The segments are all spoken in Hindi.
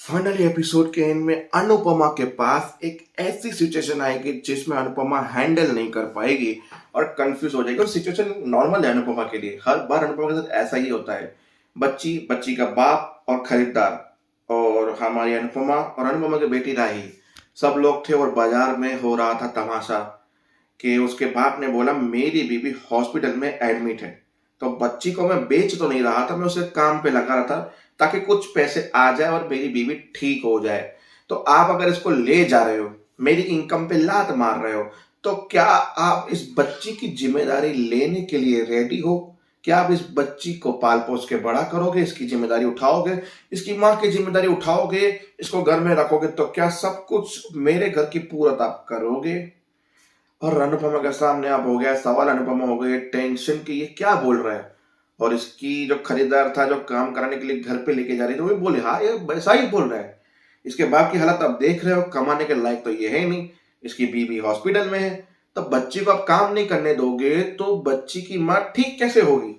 फाइनली एपिसोड के एंड में अनुपमा के पास एक ऐसी सिचुएशन आएगी जिसमें अनुपमा हैंडल नहीं कर पाएगी और कंफ्यूज हो जाएगी। और सिचुएशन नॉर्मल है अनुपमा के लिए, हर बार अनुपमा के साथ ऐसा ही होता है। बच्ची, बच्ची का बाप और खरीदार और हमारी अनुपमा और अनुपमा की बेटी राही, सब लोग थे और बाजार में हो रहा था तमाशा कि उसके बाप ने बोला मेरी बीबी हॉस्पिटल में एडमिट है। तो बच्ची को मैं बेच तो नहीं रहा था, मैं उसे काम पे लगा रहा था ताकि कुछ पैसे आ जाए और मेरी बीवी ठीक हो जाए। तो आप अगर इसको ले जा रहे हो, मेरी इनकम पे लात मार रहे हो, तो क्या आप इस बच्ची की जिम्मेदारी लेने के लिए रेडी हो? क्या आप इस बच्ची को पाल पोस के बड़ा करोगे, इसकी जिम्मेदारी उठाओगे, इसकी माँ की जिम्मेदारी उठाओगे, इसको घर में रखोगे? तो क्या सब कुछ मेरे घर की पूरत आप करोगे? और अनुपमा के सामने अब हो गया सवाल, अनुपमा हो गई टेंशन की ये क्या बोल रहा है। और इसकी जो खरीदार था, जो काम कराने के लिए घर पे लेके जा रही थी, वो भी बोले हाँ ये वैसा ही बोल रहा है। इसके बाप की हालत आप देख रहे हो, कमाने के लायक तो ये है नहीं, इसकी बीवी हॉस्पिटल में है। तो बच्ची को आप काम नहीं करने दोगे तो बच्ची की माँ ठीक कैसे होगी?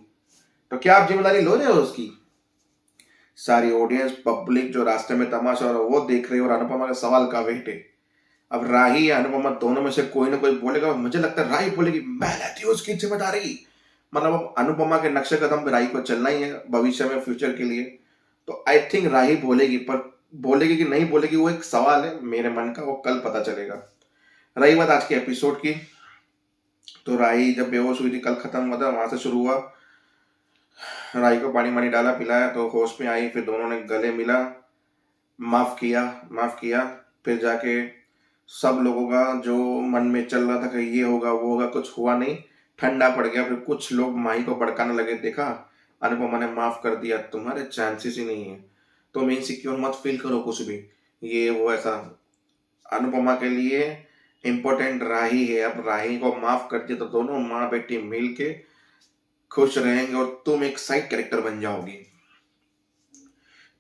तो क्या आप जिम्मेदारी लो रहे हो उसकी? सारी ऑडियंस, पब्लिक जो रास्ते में तमाशा हो रहा है वो देख रही है और अनुपमा का सवाल का वेट है। अब राही या अनुपमा दोनों में से कोई ना कोई बोलेगा। मुझे लगता है राही बोलेगी मैं लेती हूँ उसकी जिम्मेदारी। मतलब अब अनुपमा के नक्शे कदम पे राही को चलना ही है भविष्य में, फ्यूचर के लिए। तो आई थिंक राही बोलेगी, पर बोलेगी कि नहीं बोलेगी वो एक सवाल है मेरे मन का, वो कल पता चलेगा। रही बात आज के एपिसोड की, तो राही जब बेहोश हुई थी, कल खत्म हुआ था, वहां से शुरू हुआ। राही को पानी वानी डाला, पिलाया तो होश में आई, फिर दोनों ने गले मिला, माफ किया, माफ किया। फिर जाके सब लोगों का जो मन में चल रहा था कि ये होगा वो होगा, कुछ हुआ नहीं, ठंडा पड़ गया। फिर कुछ लोग माही को भड़काने लगे, देखा अनुपमा ने माफ कर दिया, तुम्हारे चांसेस ही नहीं है, तुम इनसिक्योर मत फील करो कुछ भी, ये वो ऐसा। अनुपमा के लिए इम्पोर्टेंट राही है। अब राही को माफ कर दिया तो दोनों माँ बेटी मिल के खुश रहेंगे और तुम एक साइड कैरेक्टर बन जाओगी।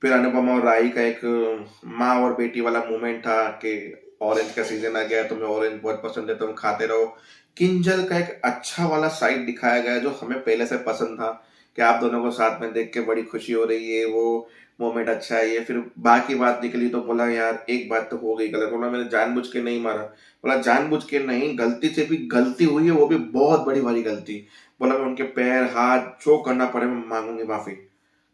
फिर अनुपमा और राही का एक माँ और बेटी वाला मोमेंट था कि ऑरेंज का सीजन आ गया, तुम्हें ऑरेंज बहुत पसंद है, तुम खाते रहो। किंजल का एक अच्छा वाला साइड दिखाया गया जो हमें पहले से पसंद था कि आप दोनों को साथ में देख के बड़ी खुशी हो रही है, वो मोमेंट अच्छा है ये। फिर बाकी बात निकली तो बोला यार एक बात तो हो गई गलत, बोला मैंने जानबूझ के नहीं मारा। बोला जानबूझ के नहीं, गलती से भी गलती हुई है, वो भी बहुत बड़ी भारी गलती। बोला मैं उनके पैर हाथ जो करना पड़े मैं मांगूंगी माफी,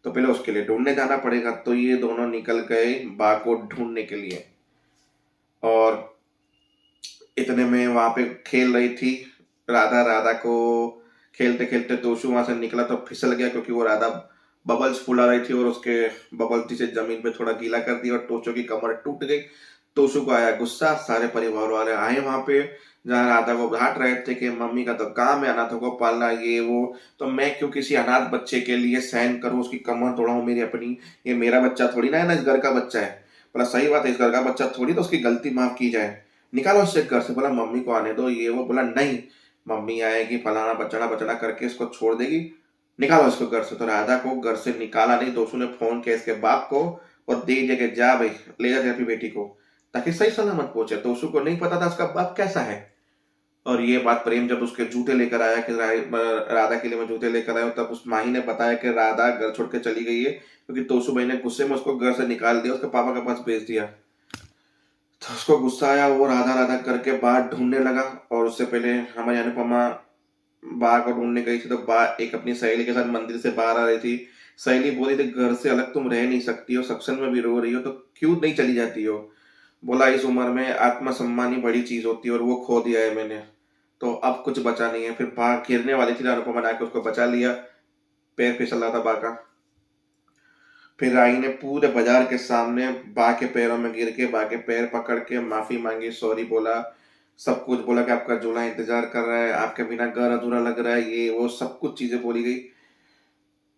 तो पहले उसके लिए ढूंढने जाना पड़ेगा। तो ये दोनों निकल गए बा को ढूंढने के लिए। और इतने में वहां पे खेल रही थी राधा, राधा को खेलते खेलते तोशु वहां से निकला तो फिसल गया, क्योंकि वो राधा बबल्स फुला रही थी और उसके बबल्स से जमीन पे थोड़ा गीला कर दिया और टोशु की कमर टूट गई। तोशु को आया गुस्सा, सारे परिवार वाले आए वहां पे जहाँ राधा को डांट रहे थे कि मम्मी का तो काम है अनाथों को पालना ये वो, तो मैं क्यों किसी अनाथ बच्चे के लिए सहन करूं, उसकी कमर तोड़ाऊं मेरी अपनी? ये मेरा बच्चा थोड़ी ना है, ना इस घर का बच्चा है। बोला सही बात है, इस घर का बच्चा थोड़ी, तो उसकी गलती माफ की जाए, निकालो इससे घर से। बोला मम्मी को आने दो ये वो। बोला नहीं, मम्मी आएगी फलाना बचना बचना करके इसको छोड़ देगी, निकालो इसको घर से। तो राधा को घर से निकाला नहीं तो उसने फोन किया इसके बाप को और दे दिया कि जा भाई ले जा अपनी बेटी को, ताकि सही सलामत पहुंचे। तो उसको नहीं पता था उसका बाप कैसा है। और ये बात प्रेम जब उसके जूते लेकर आया कि राधा के लिए मैं जूते लेकर आया हूं, तब उस माही ने बताया कि राधा घर छोड़ के चली गई है क्योंकि तोसु भाई ने गुस्से में उसको घर से निकाल दिया, उसके पापा के पास भेज दिया। तो उसको गुस्सा आया, वो राधा राधा करके बाहर ढूंढने लगा। और उससे पहले हमारी अनुपमा बा को ढूंढने गई थी तो बा एक अपनी सहेली के साथ मंदिर से बाहर आ रही थी। सहेली बोली थी घर से अलग तुम रह नहीं सकती हो, सत्संग में भी रो रही हो तो क्यों नहीं चली जाती हो? बोला इस उम्र में आत्मसम्मान ही बड़ी चीज होती है और वो खो दिया है मैंने, तो अब कुछ बचा नहीं है। फिर बा गिरने वाली थी, अनुपमा ने आके उसको बचा लिया, पैर फिसल रहा था बा का। फिर आई ने पूरे बाजार के सामने बा के पैरों में गिर के बा के पैर पकड़ के माफी मांगी, सॉरी बोला, सब कुछ बोला कि आपका दूल्हा इंतजार कर रहा है, आपके बिना घर अधूरा लग रहा है, ये वो सब कुछ चीजें बोली गई।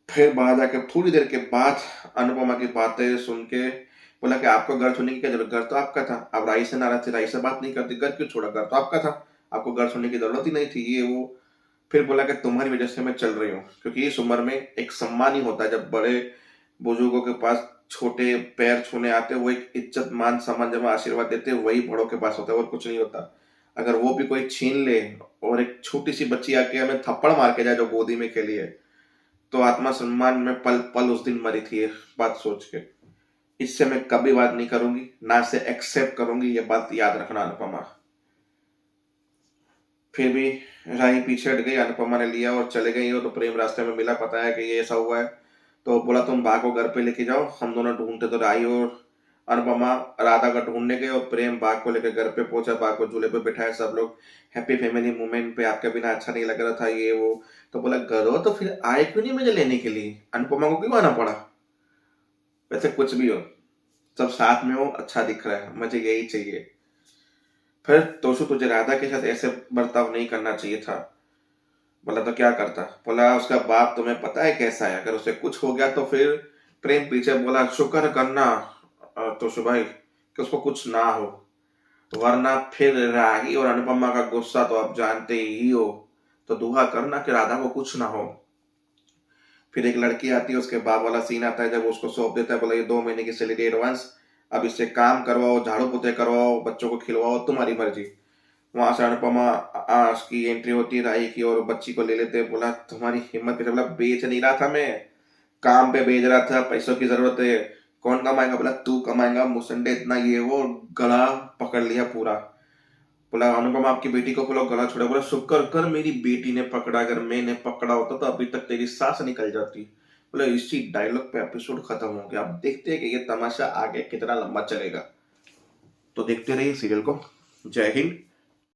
फिर बाहर जाके थोड़ी देर के बाद अनुपमा की बातें सुन के बोला कि आपको घर छोड़ने की क्या जरूरत, घर तो आपका था, आप राई से नाराज थे, राई से बात नहीं करती, घर क्यों छोड़ा, घर तो आपका था, आपको घर छोड़ने की जरूरत ही नहीं थी ये वो। फिर बोला कि तुम्हारी वजह से मैं चल रही हूँ, क्योंकि इस उम्र में एक सम्मान ही होता है जब बड़े बुजुर्गों के पास छोटे पैर छूने आते हैं, वो एक इज्जत मान सम्मान जब आशीर्वाद देते हैं वही बड़ों के पास होता है और कुछ नहीं होता। अगर वो भी कोई छीन ले और एक छोटी सी बच्ची आके हमें थप्पड़ मार के जाए जो गोदी में खेली है, तो आत्मा सम्मान में पल पल उस दिन मरी थी ये बात सोच के। इससे मैं कभी बात नहीं करूंगी, ना से एक्सेप्ट करूंगी, ये बात याद रखना अनुपमा। फिर भी राही पीछे हट गई, अनुपमा ने लिया और चले गई। हो तो प्रेम रास्ते में मिला, पता है कि ये ऐसा हुआ है, तो बोला तुम बा को घर पे लेके जाओ, हम दोनों ढूंढते। तो राही और अनुपमा राधा का ढूंढने गए और प्रेम बाग को लेकर घर पे पहुंचा, बाग को झूले पे बिठाए, सब लोग हैप्पी फैमिली मोमेंट पे, आपके बिना अच्छा नहीं लग रहा था ये वो। तो बोला करो, तो फिर आए क्यों नहीं मुझे लेने के लिए, अनुपमा को क्यों आना पड़ा। वैसे कुछ भी हो, सब साथ में हो, अच्छा दिख रहा है, मुझे यही चाहिए। फिर तोशु तुझे राधा के साथ ऐसे बर्ताव नहीं करना चाहिए था। बोला तो क्या करता, बोला उसका बाप तुम्हें पता है कैसा है, अगर उसे कुछ हो गया तो फिर। प्रेम पीछे बोला शुक्र करना तोशु भाई कि उसको कुछ ना हो, वरना फिर राही और अनुपमा का गुस्सा तो आप जानते ही हो। तो दुआ करना कि राधा को कुछ ना हो। फिर एक लड़की आती है, उसके बाप वाला सीन आता है जब वो उसको सौंप देता है, बोला ये 2 महीने की सैलरी एडवांस, अब इससे काम करवाओ, झाड़ू पोते करवाओ, बच्चों को खिलवाओ, तुम्हारी मर्जी। वहां से अनुपमा की एंट्री होती है राही की, और बच्ची को ले लेते हैं। बोला तुम्हारी हिम्मत कैसे, बोला बेच नहीं रहा था मैं, काम पे भेज रहा था, पैसों की जरूरत है, कौन कमाएगा, बोला तू कमाएगा मुसंडे, इतना ये वो, गला पकड़ लिया पूरा। बोला अनुपमा आपकी बेटी को बोलो गला छोड़ा, बोला शुक्र कर मेरी बेटी ने पकड़ा, अगर मैंने पकड़ा होता तो अभी तक तेरी सांस निकल जाती। बोला इसी डायलॉग पे एपिसोड खत्म हो गया। अब देखते हैं कि ये तमाशा आगे कितना लंबा चलेगा। तो देखते रहिए सीरियल को। जय हिंद,